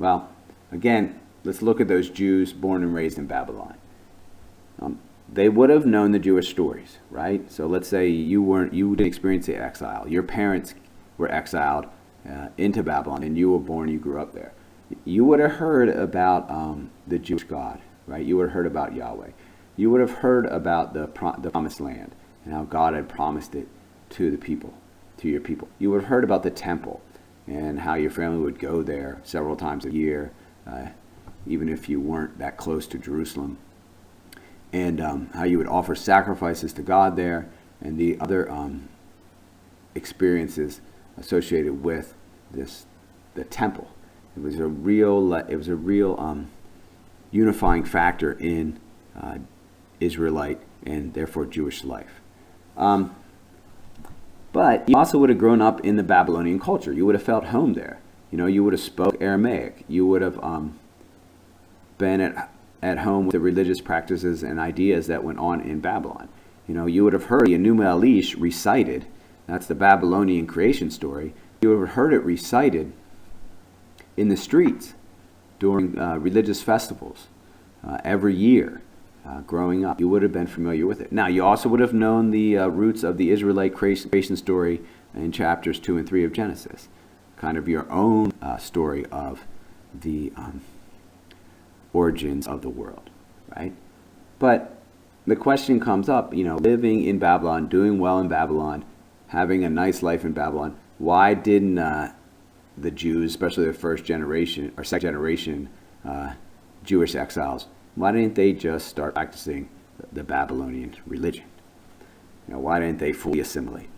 Well, again, let's look at those Jews born and raised in Babylon. They would have known the Jewish stories, right? So let's say you didn't experience the exile. Your parents were exiled into Babylon, and you were born, you grew up there. You would have heard about the Jewish God, right? You would have heard about Yahweh. You would have heard about the promised land and how God had promised it to the people, to your people. You would have heard about the temple and how your family would go there several times a year, even if you weren't that close to Jerusalem, and how you would offer sacrifices to God there, and the other experiences associated with the temple. It was a real unifying factor in Israelite and therefore Jewish life. But you also would have grown up in the Babylonian culture. You would have felt home there. You would have spoke Aramaic. You would have been at home with the religious practices and ideas that went on in Babylon. You would have heard the Enuma Elish recited. That's the Babylonian creation story. You would have heard it recited in the streets during religious festivals every year growing up. You would have been familiar with it. Now, you also would have known the roots of the Israelite creation story in chapters 2 and 3 of Genesis, kind of your own story of the origins of the world, right? But the question comes up, living in Babylon, doing well in Babylon, having a nice life in Babylon, why didn't the Jews, especially the first generation or second generation Jewish exiles, why didn't they just start practicing the Babylonian religion? Why didn't they fully assimilate?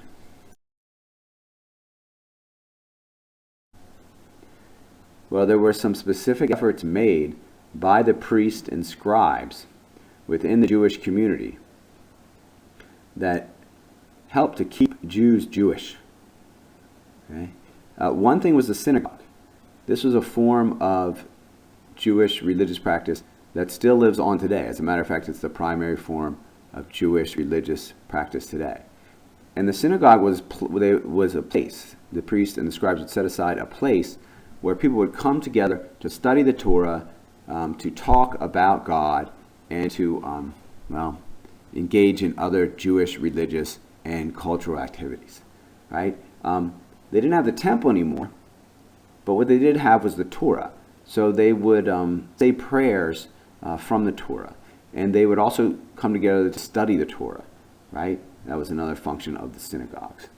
Well, there were some specific efforts made by the priests and scribes within the Jewish community that helped to keep Jews Jewish. Okay? One thing was the synagogue. This was a form of Jewish religious practice that still lives on today. As a matter of fact, it's the primary form of Jewish religious practice today. And the synagogue was a place. The priests and the scribes would set aside a place where people would come together to study the Torah, to talk about God, and to engage in other Jewish religious and cultural activities. Right? They didn't have the temple anymore, but what they did have was the Torah. So they would say prayers from the Torah, and they would also come together to study the Torah. Right? That was another function of the synagogues.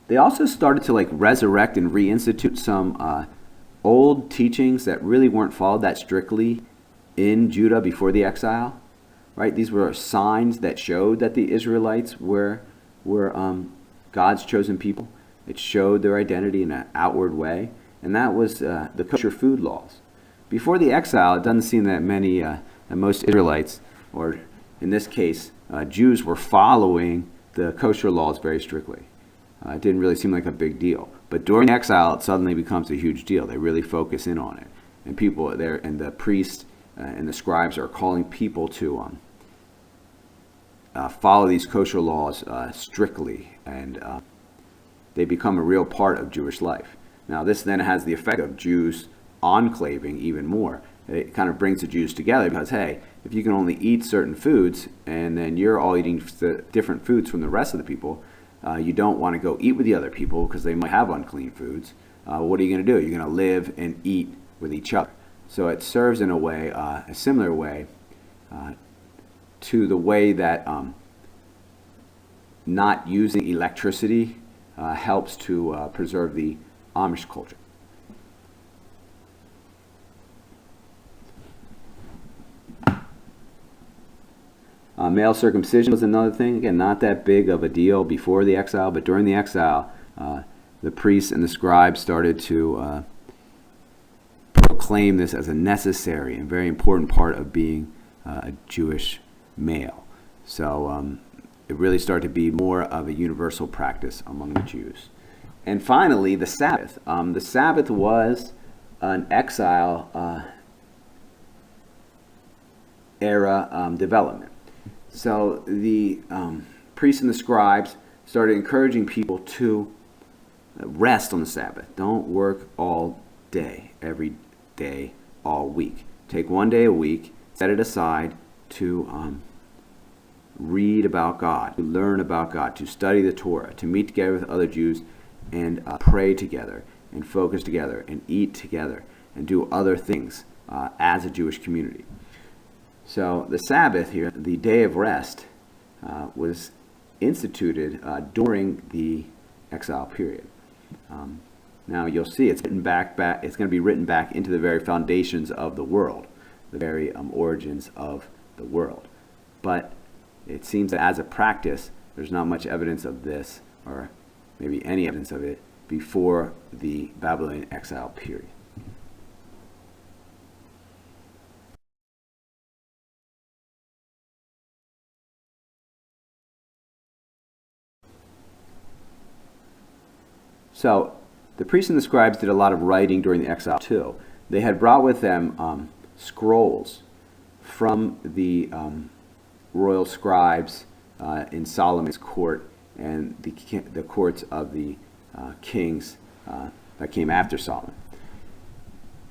They also started to resurrect and reinstitute some old teachings that really weren't followed that strictly in Judah before the exile. Right? These were signs that showed that the Israelites were God's chosen people. It showed their identity in an outward way, and that was the kosher food laws. Before the exile, it doesn't seem that most Israelites, or in this case, Jews, were following the kosher laws very strictly. It didn't really seem like a big deal. But during the exile, it suddenly becomes a huge deal. They really focus in on it. And people there, and the priests and the scribes are calling people to follow these kosher laws strictly, and they become a real part of Jewish life. Now, this then has the effect of Jews enclaving even more. It kind of brings the Jews together because, hey, if you can only eat certain foods and then you're all eating different foods from the rest of the people, you don't want to go eat with the other people because they might have unclean foods. What are you going to do? You're going to live and eat with each other. So it serves in a way, a similar way, to the way that not using electricity helps to preserve the Amish culture. Male circumcision was another thing. Again, not that big of a deal before the exile, but during the exile, the priests and the scribes started to proclaim this as a necessary and very important part of being a Jewish male. So it really started to be more of a universal practice among the Jews. And finally, the Sabbath. The Sabbath was an exile era development. So the priests and the scribes started encouraging people to rest on the Sabbath. Don't work all day, every day, all week. Take one day a week, set it aside to read about God, to learn about God, to study the Torah, to meet together with other Jews and pray together and focus together and eat together and do other things as a Jewish community. So the Sabbath here, the day of rest, was instituted during the exile period. Now you'll see it's written back. It's going to be written back into the very foundations of the world, the very origins of the world. But it seems that as a practice, there's not much evidence of this, or maybe any evidence of it, before the Babylonian exile period. So the priests and the scribes did a lot of writing during the exile too. They had brought with them scrolls from the royal scribes in Solomon's court and the courts of the kings that came after Solomon.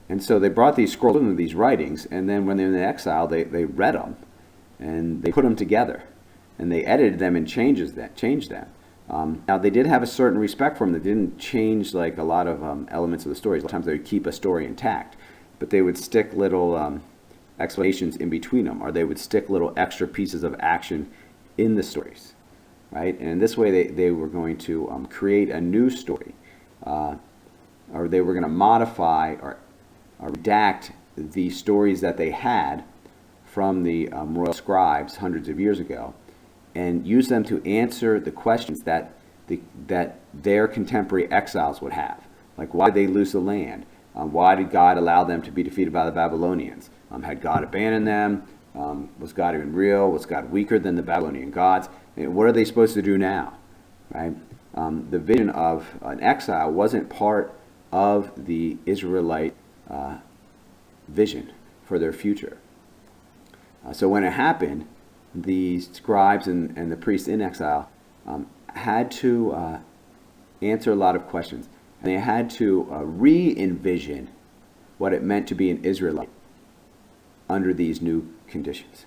And so they brought these scrolls and these writings, and then when they're in the exile, they read them, and they put them together, and they edited them and changed them. Now, they did have a certain respect for them. They didn't change like a lot of elements of the stories. A lot of times they would keep a story intact, but they would stick little explanations in between them, or they would stick little extra pieces of action in the stories, right? And in this way, they were going to create a new story, or they were going to modify or redact the stories that they had from the royal scribes hundreds of years ago, and use them to answer the questions that their contemporary exiles would have. Like, why did they lose the land? Why did God allow them to be defeated by the Babylonians? Had God abandoned them? Was God even real? Was God weaker than the Babylonian gods? And what are they supposed to do now? Right? The vision of an exile wasn't part of the Israelite vision for their future. So when it happened, the scribes and the priests in exile had to answer a lot of questions. And they had to re-envision what it meant to be an Israelite under these new conditions.